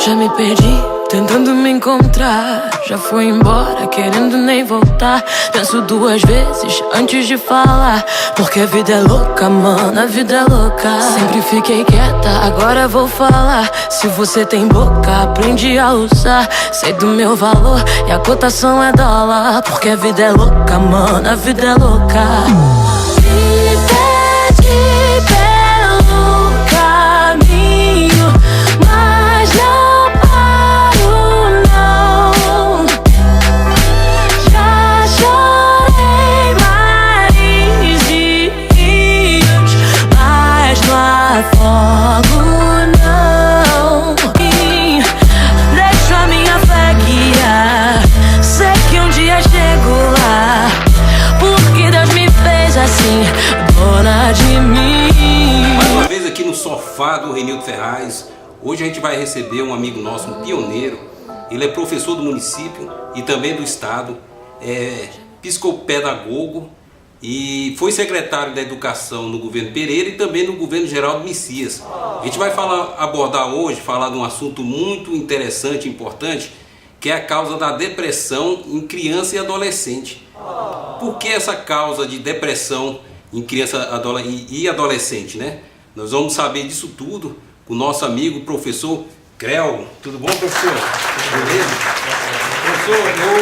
Já me perdi, tentando me encontrar. Já fui embora, querendo nem voltar. Penso duas vezes antes de falar, porque a vida é louca, mano, a vida é louca. Sempre fiquei quieta, agora vou falar. Se você tem boca, aprende a usar. Sei do meu valor e a cotação é dólar, porque a vida é louca, mano, a vida é louca. Me pede pelo caminho, mas não paro, não. Já chorei mares e rios, mas não afogo, não. E deixo a minha fé guiar. Sei que um dia chego lá, porque Deus me fez assim, dona de mim. Mais uma vez aqui no sofá do Renildo Ferraz. Hoje a gente vai receber um amigo nosso, um pioneiro. Ele é professor do município e também do estado, é psicopedagogo e foi secretário da Educação no governo Pereira e também no governo Geraldo Messias. A gente vai abordar hoje, falar de um assunto muito interessante e importante, que é a causa da depressão em criança e adolescente. Por que essa causa de depressão em criança e adolescente, né? Nós vamos saber disso tudo com o nosso amigo professor Creu. Tudo bom, professor? Beleza? Professor, eu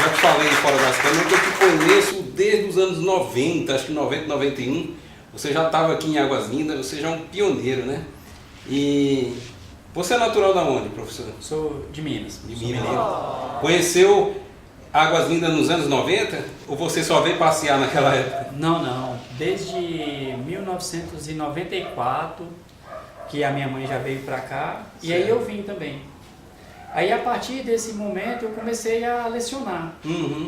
já te falei fora das câmeras que eu te conheço desde os anos 90, acho que 90, 91. Você já estava aqui em Águas Lindas, você já é um pioneiro, né? E você é natural da onde, professor? Sou de Minas. De Minas. Conheceu Águas Lindas nos anos 90? Ou você só veio passear naquela época? Não. Desde 1994 que a minha mãe já veio para cá. Certo. E aí eu vim também. Aí a partir desse momento eu comecei a lecionar.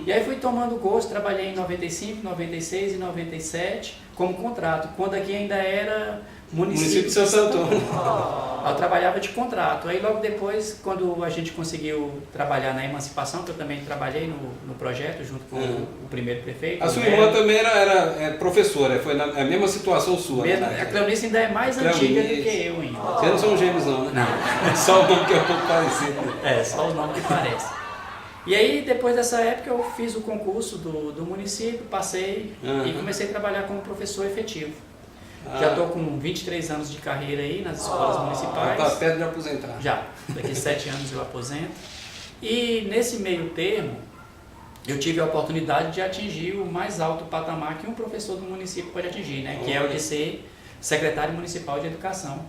E aí fui tomando gosto, trabalhei em 95, 96 e 97 como contrato, quando aqui ainda era município de Santo Antônio. Eu trabalhava de contrato. Aí logo depois, quando a gente conseguiu trabalhar na emancipação, que eu também trabalhei no projeto junto com o primeiro prefeito. A sua irmã também era professora, foi na mesma situação sua. A Cleonice ainda é mais antiga do que eu ainda. Vocês não são gêmeos não, né? Não. Só o nome que é um pouco parecido. É, só os nomes que parecem. E aí, depois dessa época, eu fiz o concurso do município, passei e comecei a trabalhar como professor efetivo. Já estou com 23 anos de carreira aí nas escolas municipais. Está perto de aposentar. Já, daqui 7 anos eu aposento. E nesse meio termo, eu tive a oportunidade de atingir o mais alto patamar que um professor do município pode atingir, né? Que é o de ser secretário municipal de educação.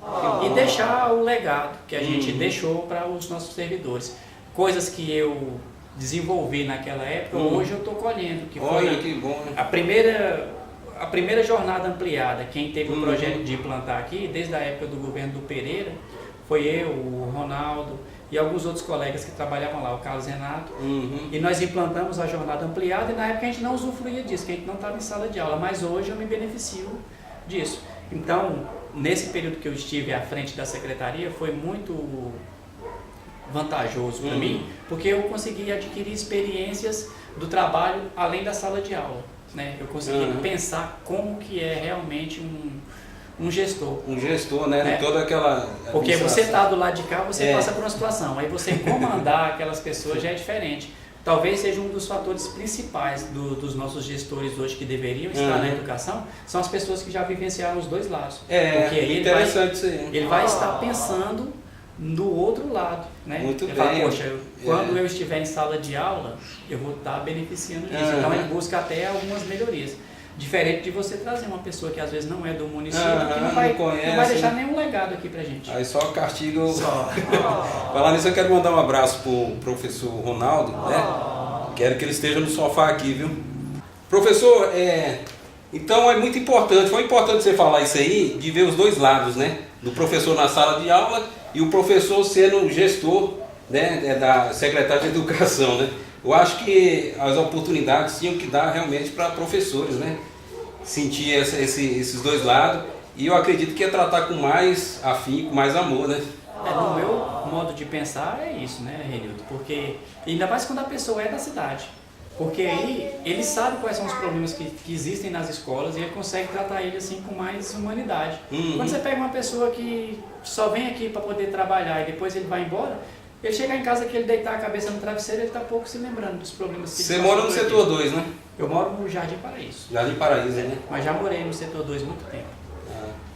E deixar o legado que a gente deixou para os nossos servidores. Coisas que eu desenvolvi naquela época, hoje eu estou colhendo. Que foi que bom, né? A primeira jornada ampliada, quem teve o projeto de implantar aqui, desde a época do governo do Pereira, foi eu, o Ronaldo e alguns outros colegas que trabalhavam lá, o Carlos Renato. E nós implantamos a jornada ampliada e na época a gente não usufruía disso, que a gente não estava em sala de aula, mas hoje eu me beneficio disso. Então, nesse período que eu estive à frente da secretaria, foi muito vantajoso para mim, porque eu consegui adquirir experiências do trabalho além da sala de aula. Né? Eu consegui pensar como que é realmente um gestor. Um gestor, né? Toda aquela... Porque você está do lado de cá, você passa por uma situação. Aí você comandar aquelas pessoas já é diferente. Talvez seja um dos fatores principais dos nossos gestores hoje que deveriam estar na educação, são as pessoas que já vivenciaram os dois lados. Porque aí interessante isso aí. Ele vai estar pensando do outro lado, né? Muito ele bem. fala, poxa, quando eu estiver em sala de aula, eu vou estar beneficiando disso. Então ele busca até algumas melhorias. Diferente de você trazer uma pessoa que às vezes não é do município, que não vai deixar nenhum legado aqui pra gente. Aí só castigo. Falar nisso, eu quero mandar um abraço pro professor Ronaldo, né? Quero que ele esteja no sofá aqui, viu? Professor, então é muito importante, foi importante você falar isso aí, de ver os dois lados, né? Do professor na sala de aula e o professor sendo gestor, né, da secretária de educação, né? Eu acho que as oportunidades tinham que dar realmente para professores, né? Sentir esses dois lados, e eu acredito que é tratar com mais afinco, mais amor, né? No meu modo de pensar é isso, né, Renildo? Porque ainda mais quando a pessoa é da cidade. Porque aí ele sabe quais são os problemas que existem nas escolas e ele consegue tratar ele assim com mais humanidade. Quando você pega uma pessoa que só vem aqui para poder trabalhar e depois ele vai embora, ele chegar em casa que ele deitar a cabeça no travesseiro, ele está pouco se lembrando dos problemas que Você mora no setor 2, né? Eu moro no Jardim Paraíso. Jardim Paraíso, né? Mas já morei no setor 2 muito tempo.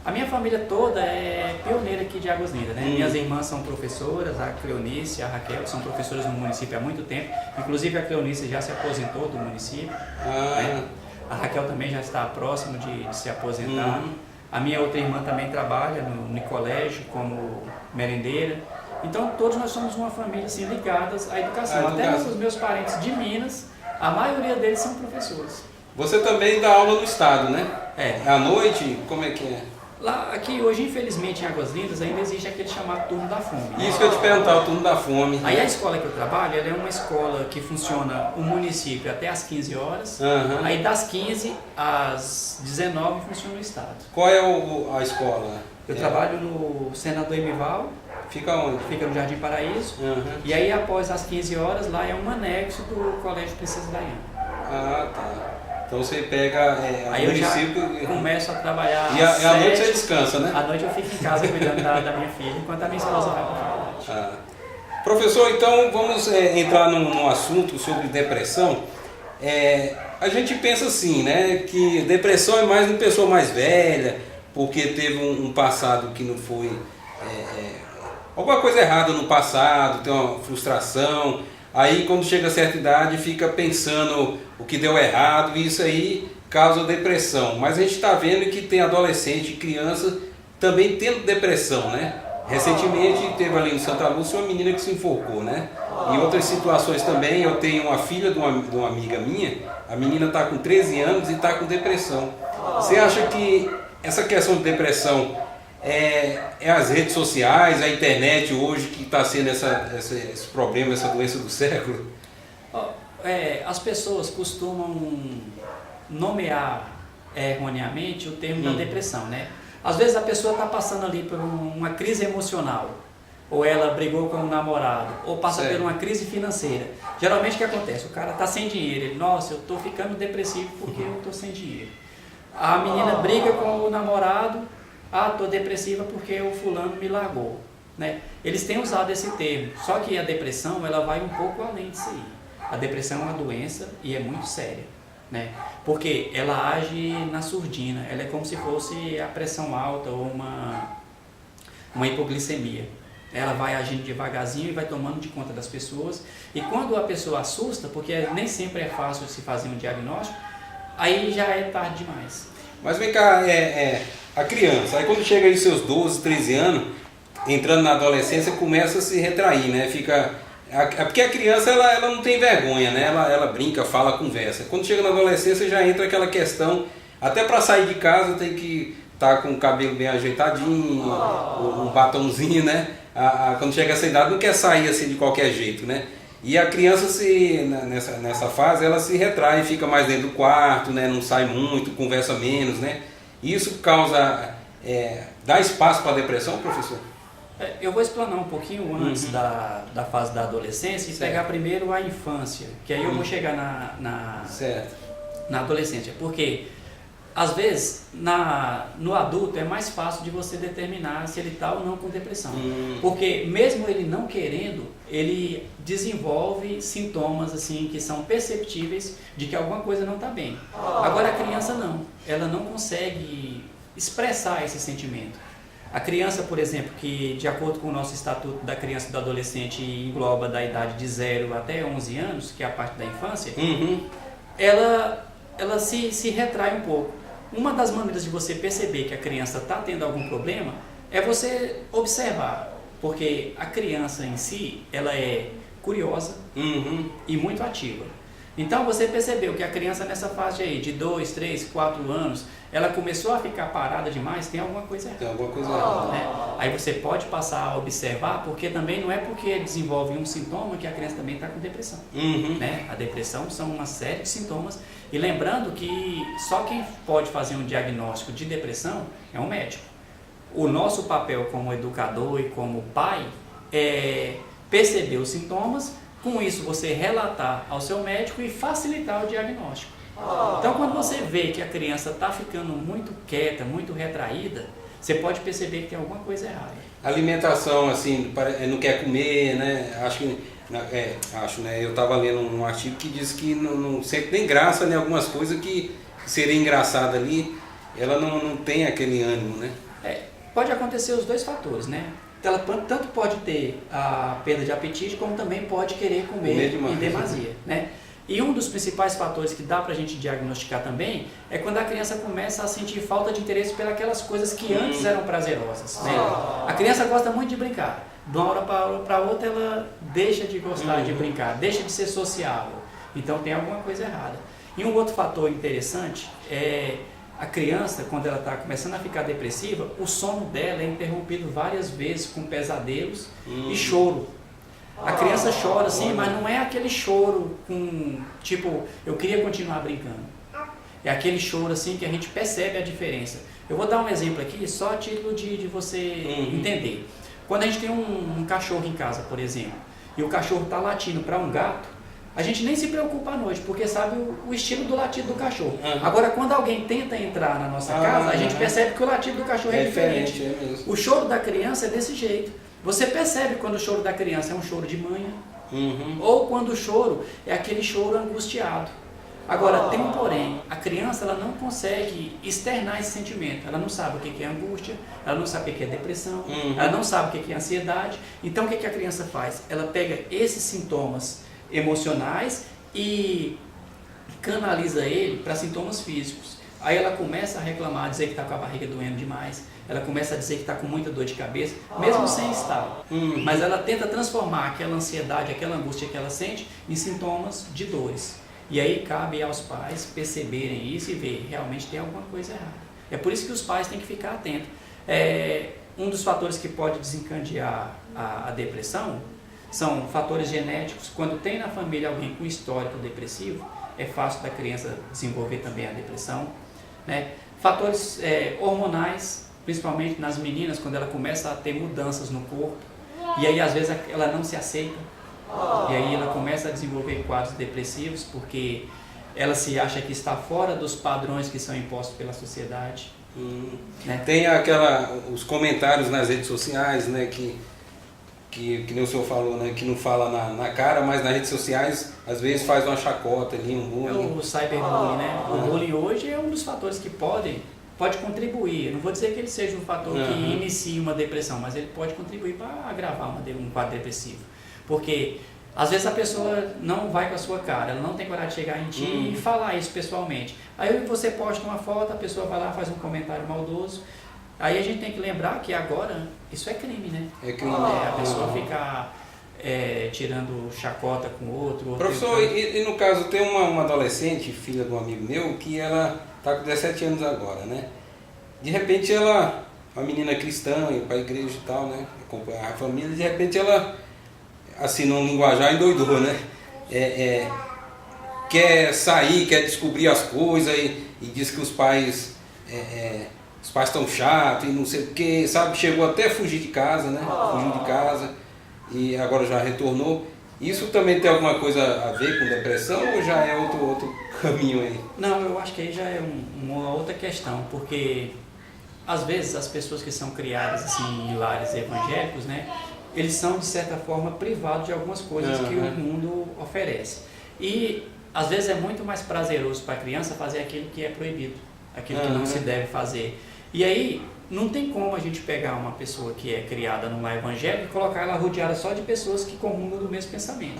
A minha família toda é pioneira aqui de Águas Lindas, né? Minhas irmãs são professoras, a Cleonice e a Raquel, que são professoras no município há muito tempo. Inclusive a Cleonice já se aposentou do município. Né? A Raquel também já está próximo de se aposentar. A minha outra irmã também trabalha no colégio como merendeira. Então todos nós somos uma família assim, ligadas à educação. Até os meus parentes de Minas, a maioria deles são professores. Você também dá aula no estado, né? É. À noite, como é que é? Lá, aqui hoje, infelizmente, em Águas Lindas, ainda existe aquele chamado turno da fome. Isso que eu te perguntar, o turno da fome. Aí a escola que eu trabalho, ela é uma escola que funciona o município até às 15 horas. Aí das 15 às 19 funciona o estado. Qual é a escola? Eu trabalho no Senador Emival. Fica onde? Fica no Jardim Paraíso. E aí após as 15 horas, lá é um anexo do Colégio Princesa Diana. Ah, tá. Então você pega aí eu já começo a trabalhar e à noite você descansa, né? À noite eu fico em casa cuidando da minha filha, enquanto a minha esposa vai para a faculdade. Professor, então vamos entrar num assunto sobre depressão. A gente pensa assim, né, que depressão é mais uma pessoa mais velha, porque teve um passado que não foi... alguma coisa errada no passado, tem uma frustração... Aí quando chega a certa idade fica pensando o que deu errado e isso aí causa depressão. Mas a gente está vendo que tem adolescente e criança também tendo depressão, né? Recentemente teve ali em Santa Lúcia uma menina que se enforcou, né? Em outras situações também, eu tenho uma filha de uma amiga minha, a menina está com 13 anos e está com depressão. Você acha que essa questão de depressão é as redes sociais, a internet hoje que está sendo esse problema, essa doença do século? As pessoas costumam nomear erroneamente o termo da depressão, né? Às vezes a pessoa está passando ali por uma crise emocional, ou ela brigou com um namorado, ou passa por uma crise financeira. Geralmente o que acontece? O cara está sem dinheiro, ele, nossa, eu estou ficando depressivo porque eu estou sem dinheiro. A menina briga com o namorado, estou depressiva porque o fulano me largou, né? Eles têm usado esse termo, só que a depressão ela vai um pouco além disso aí. A depressão é uma doença e é muito séria, né? Porque ela age na surdina, ela é como se fosse a pressão alta ou uma hipoglicemia. Ela vai agindo devagarzinho e vai tomando de conta das pessoas, e quando a pessoa assusta, porque nem sempre é fácil se fazer um diagnóstico, aí já é tarde demais. Mas vem cá, a criança, aí quando chega aí seus 12, 13 anos, entrando na adolescência, começa a se retrair, né? Porque a criança ela não tem vergonha, né? Ela brinca, fala, conversa. Quando chega na adolescência já entra aquela questão, até para sair de casa tem que estar com o cabelo bem ajeitadinho, um batonzinho, né? Quando chega essa idade não quer sair assim de qualquer jeito, né? E a criança nessa fase ela se retrai, fica mais dentro do quarto, né? Não sai muito, conversa menos, né? Isso causa, dá espaço para a depressão, professor? Eu vou explanar um pouquinho antes da fase da adolescência e pegar primeiro a infância, que aí eu vou chegar na adolescência, porque às vezes no adulto é mais fácil de você determinar se ele está ou não com depressão, porque mesmo ele não querendo, ele desenvolve sintomas assim que são perceptíveis de que alguma coisa não está bem. Agora a criança não, ela não consegue expressar esse sentimento. A criança, por exemplo, que de acordo com o nosso Estatuto da Criança e do Adolescente engloba da idade de 0 até 11 anos, que é a parte da infância, ela se retrai um pouco. Uma das maneiras de você perceber que a criança está tendo algum problema é você observar, porque a criança em si, ela é curiosa e muito ativa. Então você percebeu que a criança nessa fase aí de 2, 3, 4 anos, ela começou a ficar parada demais, tem alguma coisa errada. Tem alguma coisa errada. Né? Aí você pode passar a observar, porque também não é porque desenvolve um sintoma que a criança também está com depressão. Né? A depressão são uma série de sintomas, e lembrando que só quem pode fazer um diagnóstico de depressão é um médico. O nosso papel como educador e como pai é perceber os sintomas, Com isso, você relatar ao seu médico e facilitar o diagnóstico. Então, quando você vê que a criança está ficando muito quieta, muito retraída, você pode perceber que tem alguma coisa errada. Alimentação, assim, não quer comer, né? Eu estava lendo um artigo que diz que não sente nem graça, né? Algumas coisas que seria engraçada ali, ela não tem aquele ânimo, né? Pode acontecer os dois fatores, né? Ela tanto pode ter a perda de apetite, como também pode querer comer em demasia, né? E um dos principais fatores que dá para a gente diagnosticar também é quando a criança começa a sentir falta de interesse pelas coisas que antes eram prazerosas, né? A criança gosta muito de brincar. De uma hora para outra ela deixa de gostar de brincar, deixa de ser sociável. Então tem alguma coisa errada. E um outro fator interessante é a criança, quando ela está começando a ficar depressiva, o sono dela é interrompido várias vezes com pesadelos e choro. A criança chora assim, mas não é aquele choro com, tipo, eu queria continuar brincando. É aquele choro assim que a gente percebe a diferença. Eu vou dar um exemplo aqui, só a título de você entender. Quando a gente tem um cachorro em casa, por exemplo, e o cachorro está latindo para um gato, a gente nem se preocupa à noite, porque sabe o estilo do latido do cachorro. Agora, quando alguém tenta entrar na nossa casa, a gente percebe que o latido do cachorro é diferente. O choro da criança é desse jeito. Você percebe quando o choro da criança é um choro de manha, ou quando o choro é aquele choro angustiado. Agora, tem um porém, a criança ela não consegue externar esse sentimento, ela não sabe o que é angústia, ela não sabe o que é depressão, ela não sabe o que é ansiedade. Então, o que a criança faz? Ela pega esses sintomas emocionais e canaliza ele para sintomas físicos. Aí ela começa a reclamar, dizer que está com a barriga doendo demais, ela começa a dizer que está com muita dor de cabeça, mesmo sem estar. Mas ela tenta transformar aquela ansiedade, aquela angústia que ela sente em sintomas de dores. E aí cabe aos pais perceberem isso e ver, realmente tem alguma coisa errada. É por isso que os pais têm que ficar atentos. Um dos fatores que pode desencadear a depressão são fatores genéticos. Quando tem na família alguém com histórico depressivo, é fácil da criança desenvolver também a depressão, né? Fatores hormonais, principalmente nas meninas, quando ela começa a ter mudanças no corpo, e aí às vezes ela não se aceita, e aí ela começa a desenvolver quadros depressivos, porque ela se acha que está fora dos padrões que são impostos pela sociedade. Né? Tem os comentários nas redes sociais, né, que nem o senhor falou, né, que não fala na cara, mas nas redes sociais às vezes faz uma chacota ali, um bullying. O cyberbullying, né? O bullying hoje é um dos fatores que pode contribuir. Eu não vou dizer que ele seja um fator que inicie uma depressão, mas ele pode contribuir para agravar um quadro depressivo. Porque às vezes a pessoa não vai com a sua cara, ela não tem coragem de chegar em ti e falar isso pessoalmente. Aí você posta uma foto, a pessoa vai lá, faz um comentário maldoso. Aí a gente tem que lembrar que agora isso é crime, né? É crime. A pessoa ficar tirando chacota com o outro. Professor, e no caso tem uma adolescente, filha de um amigo meu, que ela está com 17 anos agora, né? De repente ela, uma menina cristã, ia para a igreja e tal, né? Acompanhar a família, de repente ela, assim, num linguajar, endoidou, né? Quer sair, quer descobrir as coisas e diz que os pais estão chatos e não sei o que, sabe? Chegou até a fugir de casa, né? Fugiu de casa e agora já retornou. Isso também tem alguma coisa a ver com depressão ou já é outro caminho aí? Não, eu acho que aí já é uma outra questão, porque às vezes as pessoas que são criadas assim, em lares evangélicos, né? Eles são de certa forma privados de algumas coisas que o mundo oferece. E às vezes é muito mais prazeroso para a criança fazer aquilo que é proibido, aquilo que não se deve fazer. E aí, não tem como a gente pegar uma pessoa que é criada num lar evangélico e colocar ela rodeada só de pessoas que comungam do mesmo pensamento.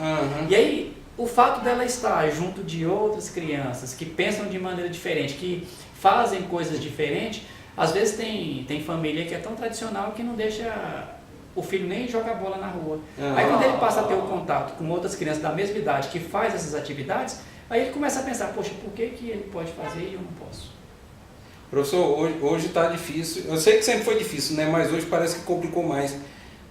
E aí, o fato dela estar junto de outras crianças que pensam de maneira diferente, que fazem coisas diferentes, às vezes tem família que é tão tradicional que não deixa o filho nem jogar bola na rua. Aí quando ele passa a ter o contato com outras crianças da mesma idade que faz essas atividades, aí ele começa a pensar, poxa, por que ele pode fazer e eu não posso? Professor, hoje está difícil, eu sei que sempre foi difícil, né? Mas hoje parece que complicou mais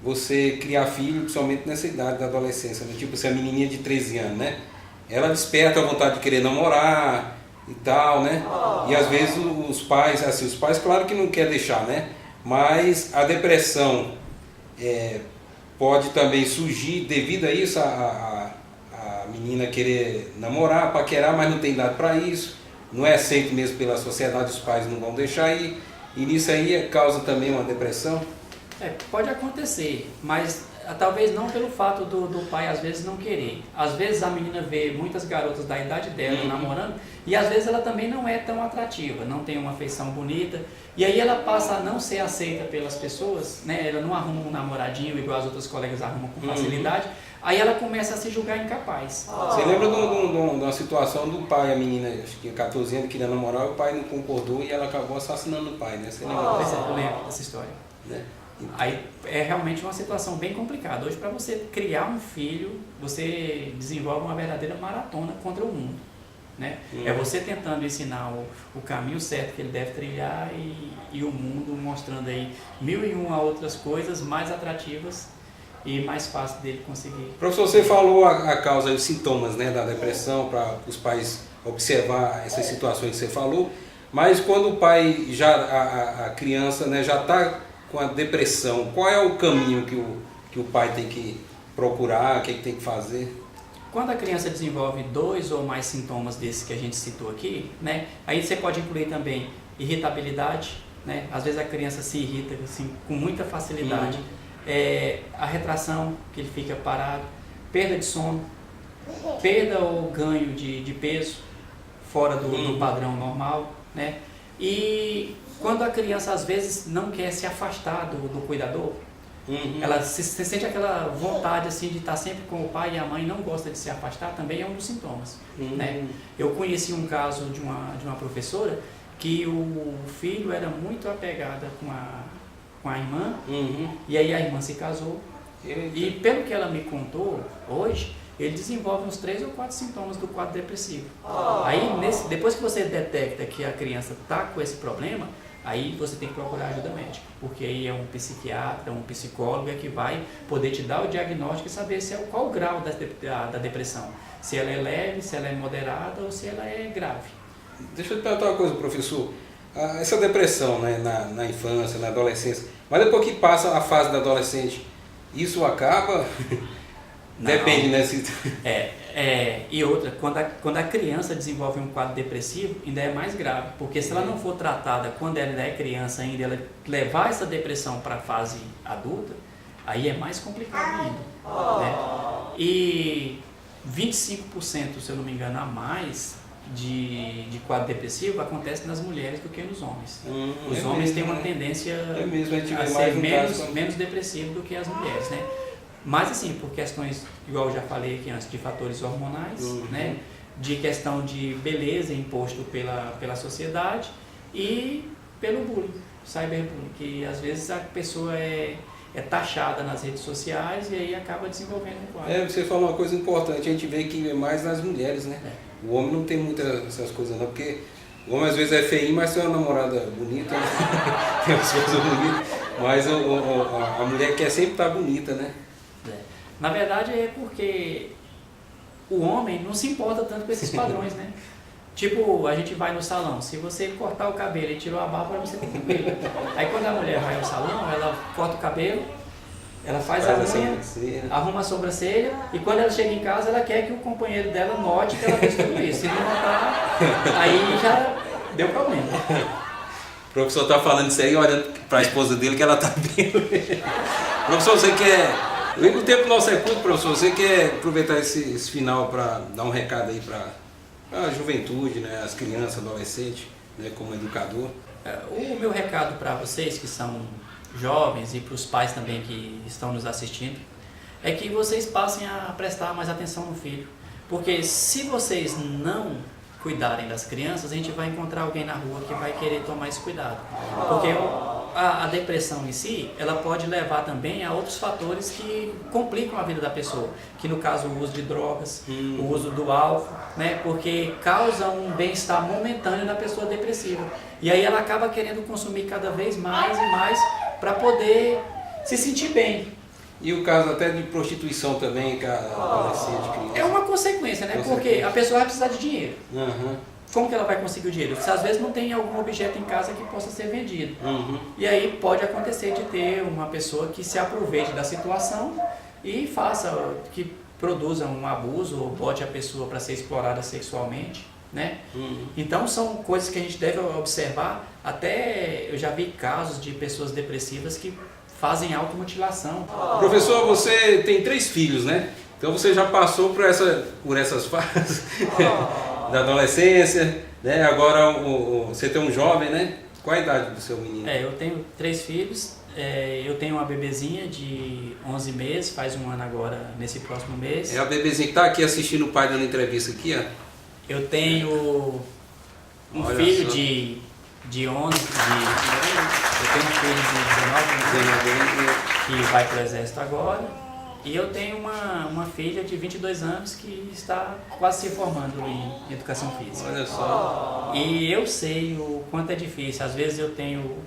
você criar filho, principalmente nessa idade da adolescência, né? Tipo, se a menininha de 13 anos, né? Ela desperta a vontade de querer namorar e tal, né? E às vezes os pais claro que não quer deixar, né? Mas a depressão pode também surgir devido a isso, a menina querer namorar, paquerar, mas não tem idade para isso, não é aceito mesmo pela sociedade, os pais não vão deixar ir, e nisso aí causa também uma depressão? Pode acontecer, mas talvez não pelo fato do pai às vezes não querer. Às vezes a menina vê muitas garotas da idade dela namorando, e às vezes ela também não é tão atrativa, não tem uma feição bonita, e aí ela passa a não ser aceita pelas pessoas, né? Ela não arruma um namoradinho igual as outras colegas arrumam com facilidade, aí ela começa a se julgar incapaz. Você lembra de uma situação do pai, a menina, acho que tinha 14 anos, queria namorar, o pai não concordou e ela acabou assassinando o pai, né? Você lembra? Eu lembro dessa história. Né? Aí é realmente uma situação bem complicada. Hoje, para você criar um filho, você desenvolve uma verdadeira maratona contra o mundo, né? É você tentando ensinar o caminho certo que ele deve trilhar e o mundo mostrando aí 1001 outras coisas mais atrativas e mais fácil dele conseguir. Professor, você falou a causa e os sintomas, né, da depressão, para os pais observar essas situações que você falou, mas quando o pai, a criança, né, já está com a depressão, qual é o caminho que o pai tem que procurar, o que tem que fazer? Quando a criança desenvolve 2 ou mais sintomas desses que a gente citou aqui, né, aí você pode incluir também irritabilidade, né, às vezes a criança se irrita assim, com muita facilidade, a retração, que ele fica parado, perda de sono, perda ou ganho de peso fora do padrão normal, né, e quando a criança às vezes não quer se afastar do cuidador, ela se sente aquela vontade assim de estar sempre com o pai e a mãe, não gosta de se afastar, também é um dos sintomas. Né? Eu conheci um caso de uma professora que o filho era muito apegado com a irmã, e aí a irmã se casou, e pelo que ela me contou hoje, ele desenvolve uns 3 ou 4 sintomas do quadro depressivo. Aí, depois que você detecta que a criança está com esse problema, aí você tem que procurar ajuda médica, porque aí é um psiquiatra, um psicólogo que vai poder te dar o diagnóstico e saber qual o grau da depressão. Se ela é leve, se ela é moderada ou se ela é grave. Deixa eu te perguntar uma coisa, professor. Essa depressão, né, na infância, na adolescência, mas depois que passa a fase da adolescente, isso acaba? Depende, né? E outra, quando a criança desenvolve um quadro depressivo, ainda é mais grave, porque se ela não for tratada quando ela é criança ainda, ela levar essa depressão para a fase adulta, aí é mais complicado ainda. Né? E 25%, se eu não me engano, a mais de quadro depressivo acontece nas mulheres do que nos homens. Os homens têm uma tendência a ser menos depressivo do que as mulheres, né? Mas assim, por questões, igual eu já falei aqui antes, de fatores hormonais, né? De questão de beleza imposto pela sociedade e pelo bullying, cyberbullying, que às vezes a pessoa é taxada nas redes sociais e aí acaba desenvolvendo um quadro. Você falou uma coisa importante, a gente vê que é mais nas mulheres, né? O homem não tem muitas essas coisas não, porque o homem às vezes é feinho, mas tem uma namorada bonita, né? Tem umas coisas bonitas, mas a mulher quer sempre estar bonita, né? Na verdade é porque o homem não se importa tanto com esses padrões, né? Tipo, a gente vai no salão, se você cortar o cabelo e tirou a barba, você tem cabelo. Aí quando a mulher vai ao salão, ela corta o cabelo, ela faz a unha, arruma a sobrancelha, e quando ela chega em casa, ela quer que o companheiro dela note que ela fez tudo isso. Se não notar, aí já deu problema. O professor está falando isso aí, olhando para a esposa dele que ela está vendo. Professor, você quer... O tempo nosso é curto, professor. Você quer aproveitar esse final para dar um recado aí para a juventude, né, as crianças, adolescentes, né, como educador? O meu recado para vocês que são jovens e para os pais também que estão nos assistindo é que vocês passem a prestar mais atenção no filho. Porque se vocês não cuidarem das crianças, a gente vai encontrar alguém na rua que vai querer tomar esse cuidado. Porque a depressão em si, ela pode levar também a outros fatores que complicam a vida da pessoa, que no caso o uso de drogas, o uso do álcool, né, porque causa um bem-estar momentâneo na pessoa depressiva. E aí ela acaba querendo consumir cada vez mais e mais para poder se sentir bem. E o caso até de prostituição também, que a adolescente, criança. É uma consequência, né? Porque a pessoa vai precisar de dinheiro. Como que ela vai conseguir o dinheiro? Se às vezes não tem algum objeto em casa que possa ser vendido. E aí pode acontecer de ter uma pessoa que se aproveite da situação e faça, que produza um abuso ou bote a pessoa para ser explorada sexualmente, né? Então são coisas que a gente deve observar. Até eu já vi casos de pessoas depressivas que fazem automutilação. Professor, você tem 3 filhos, né? Então você já passou por essas fases da adolescência, né? Agora você tem um jovem, né? Qual a idade do seu menino? Eu tenho 3 filhos. Eu tenho uma bebezinha de 11 meses, faz 1 ano agora, nesse próximo mês. É a bebezinha que está aqui assistindo o pai dando entrevista aqui, ó. Eu tenho um filho de 11, eu tenho um filho de 19 anos que vai para o exército agora, e eu tenho uma filha de 22 anos que está quase se formando em educação física. Olha só. E eu sei o quanto é difícil, às vezes eu tenho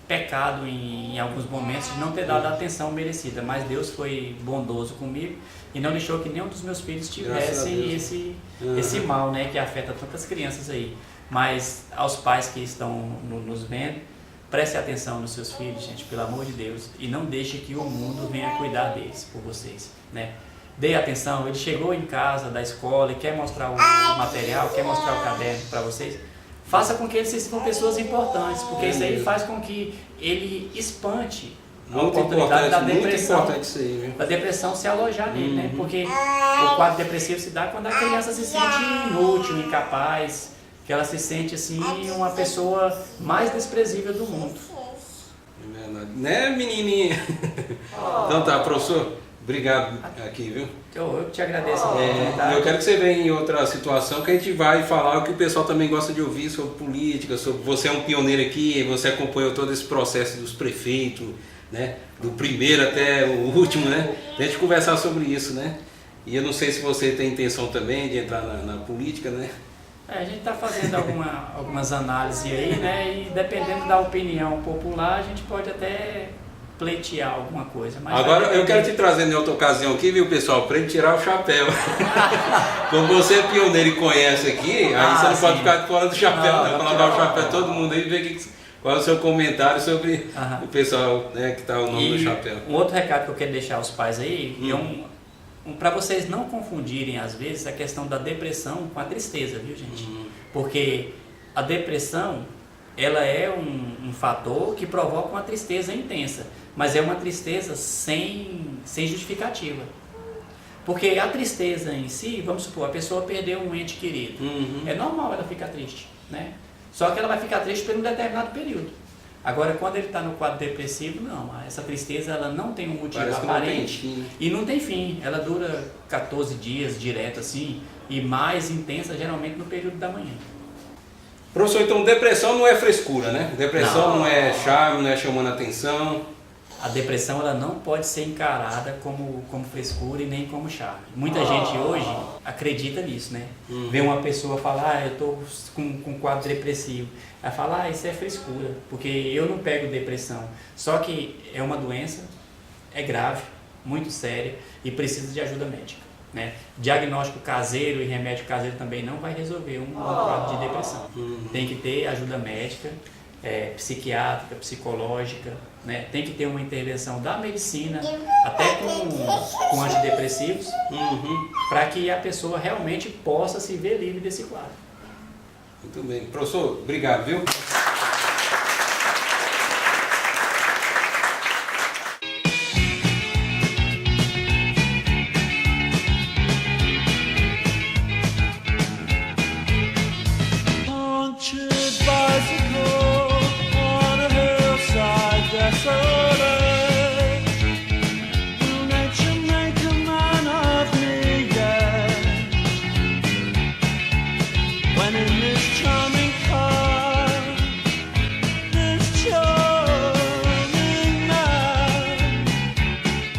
pecado em alguns momentos de não ter dado a atenção merecida, mas Deus foi bondoso comigo e não deixou que nenhum dos meus filhos tivesse esse mal, né, que afeta tantas crianças aí. Mas aos pais que estão nos vendo, preste atenção nos seus filhos, gente, pelo amor de Deus, e não deixe que o mundo venha cuidar deles por vocês, né? Dê atenção. Ele chegou em casa da escola e quer mostrar o material, quer mostrar o caderno para vocês. Faça com que eles se sintam pessoas importantes, porque isso aí faz com que ele espante a oportunidade da depressão se alojar nele, né? Porque o quadro depressivo se dá quando a criança se sente inútil, incapaz, que ela se sente assim uma pessoa mais desprezível do mundo. É verdade. Né, menininha? Então tá, professor. Obrigado aqui, viu? Eu te agradeço a oportunidade. Eu quero que você venha em outra situação que a gente vai falar o que o pessoal também gosta de ouvir sobre política, sobre você é um pioneiro aqui, você acompanhou todo esse processo dos prefeitos, né? Do primeiro até o último, né? A gente conversar sobre isso, né? E eu não sei se você tem intenção também de entrar na política, né? A gente está fazendo algumas análises aí, né? E dependendo da opinião popular, a gente pode até pleitear alguma coisa. Mas agora eu quero te trazer em outra ocasião aqui, viu, pessoal, para ele tirar o chapéu. Como você é pioneiro e conhece aqui, aí você não pode ficar fora do chapéu, né? Colocar o chapéu todo mundo aí e ver qual é o seu comentário sobre o pessoal, né, que está o nome do chapéu. Um outro recado que eu quero deixar aos pais aí, para vocês não confundirem às vezes a questão da depressão com a tristeza, viu, gente? Porque a depressão, ela é um fator que provoca uma tristeza intensa, mas é uma tristeza sem justificativa. Porque a tristeza em si, vamos supor, a pessoa perdeu um ente querido. É normal ela ficar triste, né? Só que ela vai ficar triste por um determinado período. Agora, quando ele está no quadro depressivo, não. Essa tristeza ela não tem um motivo aparente e não tem fim. Ela dura 14 dias direto assim e mais intensa geralmente no período da manhã. Professor, então depressão não é frescura, né? Depressão não é charme, não é chamando atenção. A depressão ela não pode ser encarada como frescura e nem como charme. Muita gente hoje acredita nisso, né? Vê uma pessoa falar, eu estou com quadro depressivo. Ela fala, isso é frescura, porque eu não pego depressão. Só que é uma doença, é grave, muito séria e precisa de ajuda médica, né? Diagnóstico caseiro e remédio caseiro também não vai resolver um quadro de depressão. Tem que ter ajuda médica, psiquiátrica, psicológica, né? Tem que ter uma intervenção da medicina, até com antidepressivos, para que a pessoa realmente possa se ver livre desse quadro. Muito bem. Professor, obrigado, viu?